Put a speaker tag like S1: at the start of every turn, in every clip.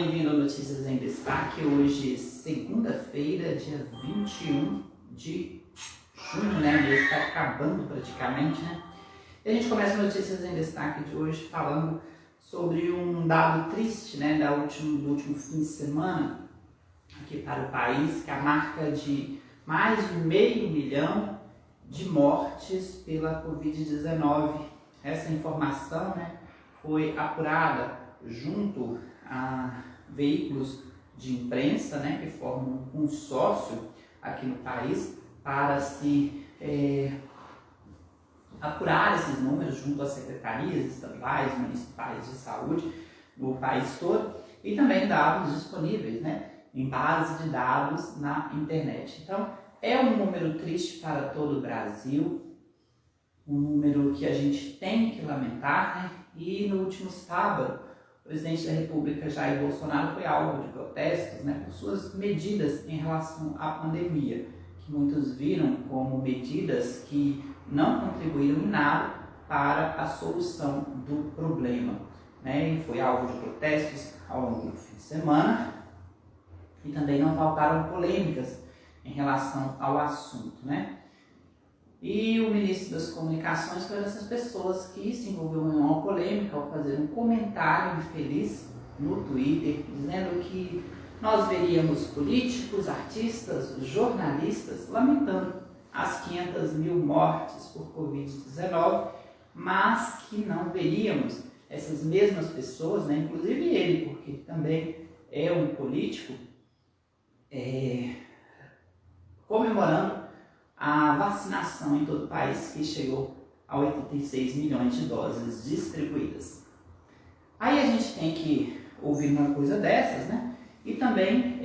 S1: bem-vindo a Notícias em Destaque. Hoje, segunda-feira, dia 21 de junho, né? O mês está acabando praticamente, né? E a gente começa Notícias em Destaque de hoje falando sobre um dado triste, né? Do último fim de semana aqui para o país, que é a marca de mais de 500 mil de mortes pela Covid-19. Essa informação, né, foi apurada junto a veículos de imprensa, né, que formam um consórcio aqui no país para se apurar esses números junto às secretarias estaduais, municipais de saúde no país todo, e também dados disponíveis, né, em base de dados na internet. Então, é um número triste para todo o Brasil, um número que a gente tem que lamentar, né? E no último sábado, o presidente da República, Jair Bolsonaro, foi alvo de protestos, né, por suas medidas em relação à pandemia, que muitos viram como medidas que não contribuíram em nada para a solução do problema, né? E foi alvo de protestos ao longo do fim de semana e também não faltaram polêmicas em relação ao assunto, né? E o ministro das Comunicações foi uma dessas pessoas que se envolveu em uma polêmica ao fazer um comentário infeliz no Twitter, dizendo que nós veríamos políticos, artistas, jornalistas lamentando as 500 mil mortes por Covid-19, mas que não veríamos essas mesmas pessoas, né, inclusive ele, porque também é um político, comemorando a vacinação em todo o país, que chegou a 86 milhões de doses distribuídas. Aí a gente tem que ouvir uma coisa dessas, né? E também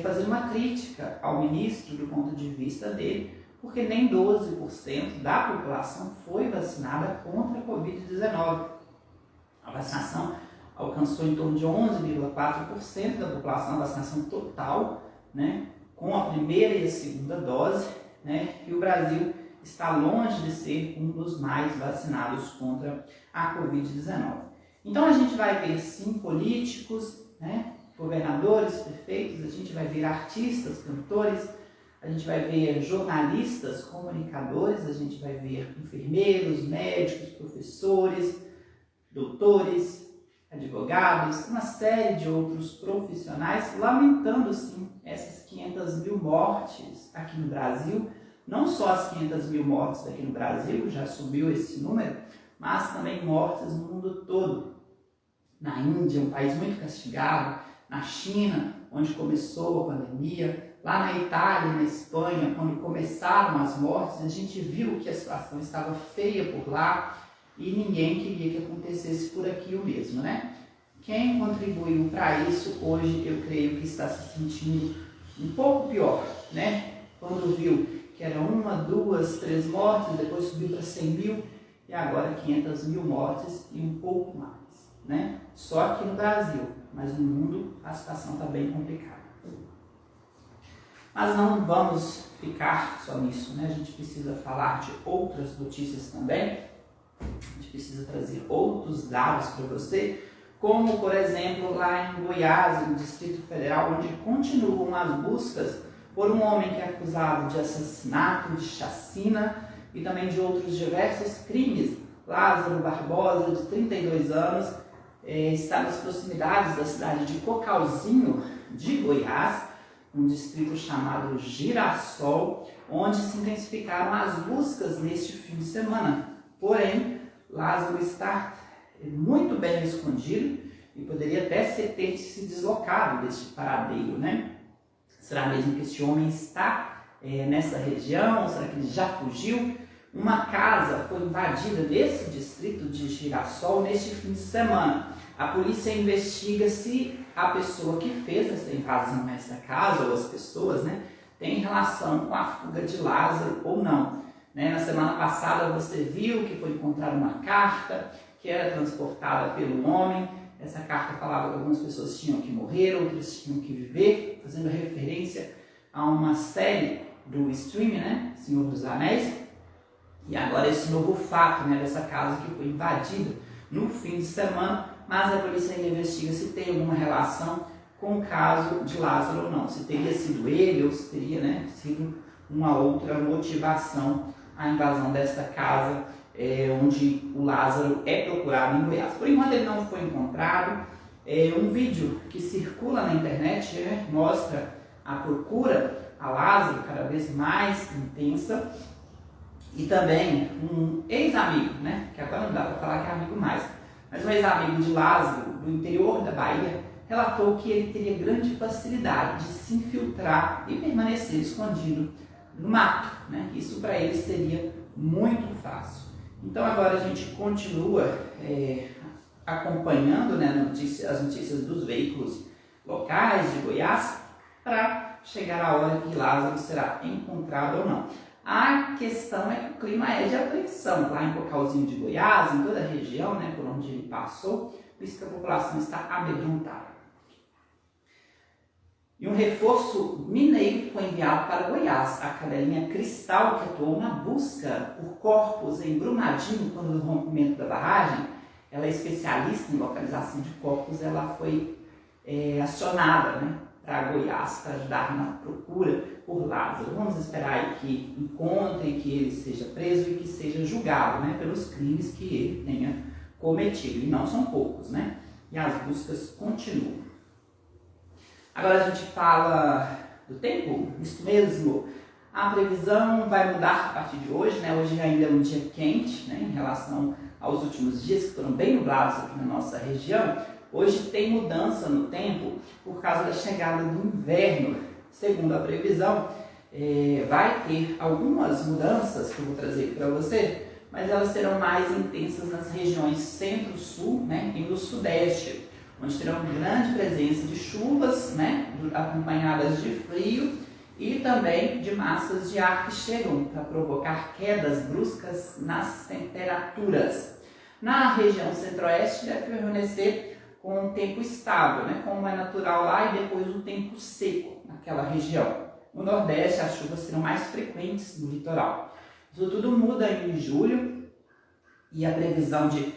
S1: fazer uma crítica ao ministro do ponto de vista dele, porque nem 12% da população foi vacinada contra a Covid-19. A vacinação alcançou em torno de 11,4% da população, a vacinação total, né, com a primeira e a segunda dose, né, e o Brasil está longe de ser um dos mais vacinados contra a Covid-19. Então a gente vai ver sim políticos, né, governadores, prefeitos, a gente vai ver artistas, cantores, a gente vai ver jornalistas, comunicadores, a gente vai ver enfermeiros, médicos, professores, doutores, advogados, uma série de outros profissionais lamentando sim essas 500 mil mortes aqui no Brasil, não só as 500 mil mortes aqui no Brasil, já subiu esse número, mas também mortes no mundo todo. Na Índia, um país muito castigado, na China, onde começou a pandemia, lá na Itália e na Espanha, quando começaram as mortes, a gente viu que a situação estava feia por lá, e ninguém queria que acontecesse por aqui o mesmo, né? Quem contribuiu para isso, hoje eu creio que está se sentindo um pouco pior, né? Quando viu que era 1, 2, 3 mortes, depois subiu para 100 mil e agora 500 mil mortes e um pouco mais, né? Só aqui no Brasil, mas no mundo a situação está bem complicada. Mas não vamos ficar só nisso, né? A gente precisa falar de outras notícias também. A gente precisa trazer outros dados para você, como, por exemplo, lá em Goiás, no Distrito Federal, onde continuam as buscas por um homem que é acusado de assassinato, de chacina e também de outros diversos crimes. Lázaro Barbosa, de 32 anos, está nas proximidades da cidade de Cocalzinho, de Goiás, um distrito chamado Girassol, onde se intensificaram as buscas neste fim de semana. Porém, Lázaro está muito bem escondido e poderia até ter se deslocado deste paradeiro, né? Será mesmo que esse homem está nessa região? Será que ele já fugiu? Uma casa foi invadida nesse distrito de Girassol neste fim de semana. A polícia investiga se a pessoa que fez essa invasão nessa casa, ou as pessoas, né, tem relação com a fuga de Lázaro ou não. Na semana passada você viu que foi encontrada uma carta que era transportada pelo homem. Essa carta falava que algumas pessoas tinham que morrer, outras tinham que viver, fazendo referência a uma série do streaming, né, Senhor dos Anéis. E agora esse novo fato, né, dessa casa que foi invadida no fim de semana, mas a polícia ainda investiga se tem alguma relação com o caso de Lázaro ou não. Se teria sido ele ou se teria, né, sido uma outra motivação a invasão desta casa onde o Lázaro é procurado em Goiás. Por enquanto ele não foi encontrado. Um vídeo que circula na internet mostra a procura a Lázaro cada vez mais intensa, e também um ex-amigo, né, que agora não dá para falar que é amigo mais, mas um ex-amigo de Lázaro, do interior da Bahia, relatou que ele teria grande facilidade de se infiltrar e permanecer escondido no mato, né? Isso para ele seria muito fácil. Então agora a gente continua acompanhando, né, as notícias dos veículos locais de Goiás para chegar a hora que Lázaro será encontrado ou não. A questão é que o clima é de apreensão lá em Cocalzinho de Goiás, em toda a região, né, por onde ele passou, por isso que a população está amedrontada. E um reforço mineiro foi enviado para Goiás. A cadelinha Cristal, que atuou na busca por corpos em Brumadinho quando do rompimento da barragem, ela é especialista em localização de corpos, ela foi acionada, né, para Goiás para ajudar na procura por Lázaro. Vamos esperar aí que encontre, que ele seja preso e que seja julgado, né, pelos crimes que ele tenha cometido. E não são poucos, né? E as buscas continuam. Agora a gente fala do tempo, isso mesmo. A previsão vai mudar a partir de hoje, né? Hoje ainda é um dia quente, né, em relação aos últimos dias que foram bem nublados aqui na nossa região. Hoje tem mudança no tempo por causa da chegada do inverno. Segundo a previsão, vai ter algumas mudanças que eu vou trazer para você, mas elas serão mais intensas nas regiões centro-sul, né, e no sudeste, onde terão grande presença de chuvas, né, acompanhadas de frio e também de massas de ar que chegam para provocar quedas bruscas nas temperaturas. Na região centro-oeste deve permanecer com um tempo estável, né, como é natural lá, e depois um tempo seco naquela região. No nordeste as chuvas serão mais frequentes no litoral. Isso tudo muda em julho, e a previsão de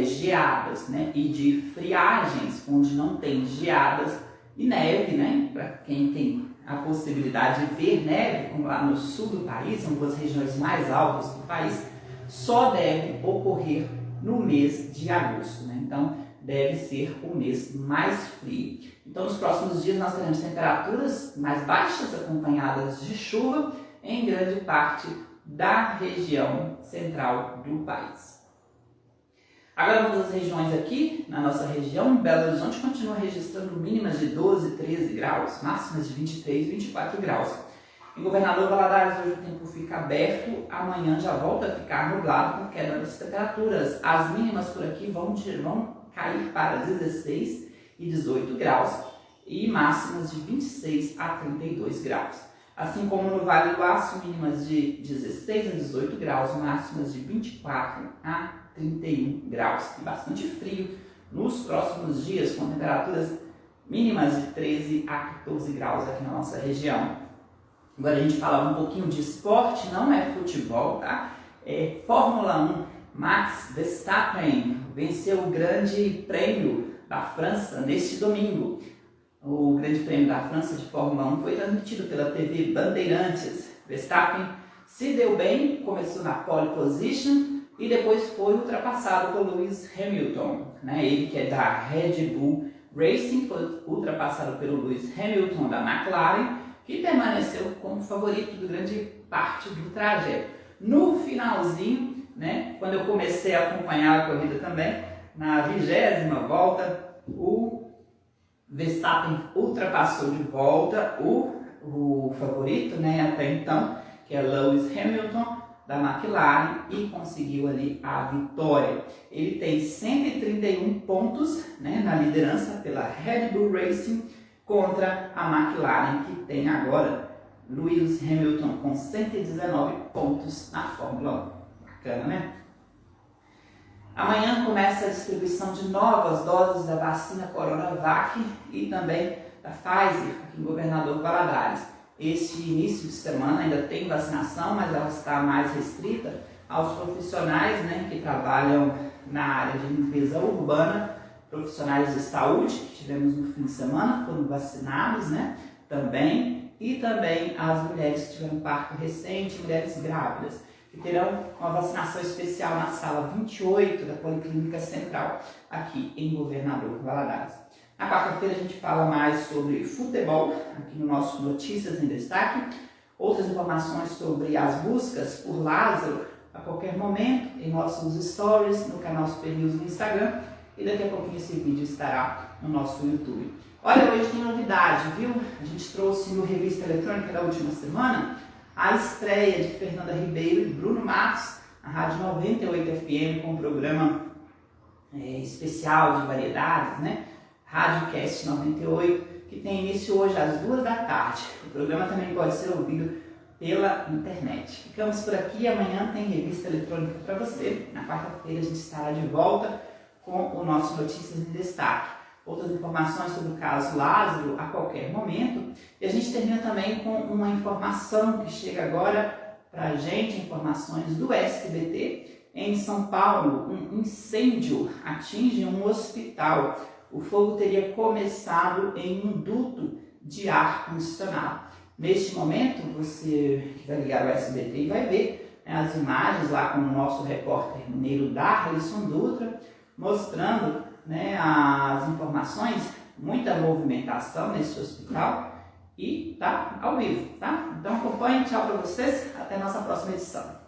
S1: geadas, né, e de friagens, onde não tem geadas e neve, né, para quem tem a possibilidade de ver neve, como lá no sul do país, são duas regiões mais altas do país, só deve ocorrer no mês de agosto, né? Então deve ser o mês mais frio. Então nos próximos dias nós teremos temperaturas mais baixas acompanhadas de chuva em grande parte da região central do país. Agora vamos às regiões aqui, na nossa região. Belo Horizonte continua registrando mínimas de 12, 13 graus, máximas de 23, 24 graus. Em Governador Valadares hoje o tempo fica aberto, amanhã já volta a ficar nublado com queda das temperaturas. As mínimas por aqui vão cair para 16 e 18 graus e máximas de 26 a 32 graus. Assim como no Vale do Aço, mínimas de 16 a 18 graus, máximas de 24 a 31 graus. E bastante frio nos próximos dias, com temperaturas mínimas de 13 a 14 graus aqui na nossa região. Agora a gente fala um pouquinho de esporte, não é futebol, tá? É Fórmula 1. Max Verstappen venceu o Grande Prêmio da França neste domingo. O Grande Prêmio da França de Fórmula 1 foi transmitido pela TV Bandeirantes. Verstappen se deu bem, começou na pole position e depois foi ultrapassado por Lewis Hamilton, né? Ele que é da Red Bull Racing, foi ultrapassado pelo Lewis Hamilton da McLaren, que permaneceu como favorito de grande parte do trajeto. No finalzinho, né, quando eu comecei a acompanhar a corrida também, na 20ª volta, o Verstappen ultrapassou de volta o favorito, né, até então, que é Lewis Hamilton, da McLaren, e conseguiu ali a vitória. Ele tem 131 pontos, né, na liderança pela Red Bull Racing contra a McLaren, que tem agora Lewis Hamilton com 119 pontos na Fórmula 1. Bacana, né? Amanhã começa a distribuição de novas doses da vacina Coronavac e também da Pfizer, aqui em Governador Valadares. Este início de semana ainda tem vacinação, mas ela está mais restrita aos profissionais, né, que trabalham na área de limpeza urbana, profissionais de saúde que tivemos no fim de semana, foram vacinados, né? Também. E também as mulheres que tiveram parto recente, mulheres grávidas, que terão uma vacinação especial na sala 28 da Policlínica Central, aqui em Governador Valadares. Na quarta-feira a gente fala mais sobre futebol, aqui no nosso Notícias em Destaque. Outras informações sobre as buscas por Lázaro a qualquer momento em nossos stories, no canal Super News no Instagram. E daqui a pouquinho esse vídeo estará no nosso YouTube. Olha, hoje tem novidade, viu? A gente trouxe no Revista Eletrônica da última semana a estreia de Fernanda Ribeiro e Bruno Matos, na Rádio 98 FM, com um programa especial de variedades, né? Radiocast 98, que tem início hoje às 2 da tarde. O programa também pode ser ouvido pela internet. Ficamos por aqui, amanhã tem Revista Eletrônica para você. Na quarta-feira a gente estará de volta com o nosso Notícias em Destaque. Outras informações sobre o caso Lázaro a qualquer momento. E a gente termina também com uma informação que chega agora para a gente, informações do SBT. Em São Paulo, um incêndio atinge um hospital. O fogo teria começado em um duto de ar condicionado. Neste momento, você que vai ligar o SBT e vai ver, né, as imagens lá com o nosso repórter mineiro Darlison Dutra, mostrando, né, as informações, muita movimentação nesse hospital e tá ao vivo, tá? Então acompanhe, tchau para vocês, até a nossa próxima edição.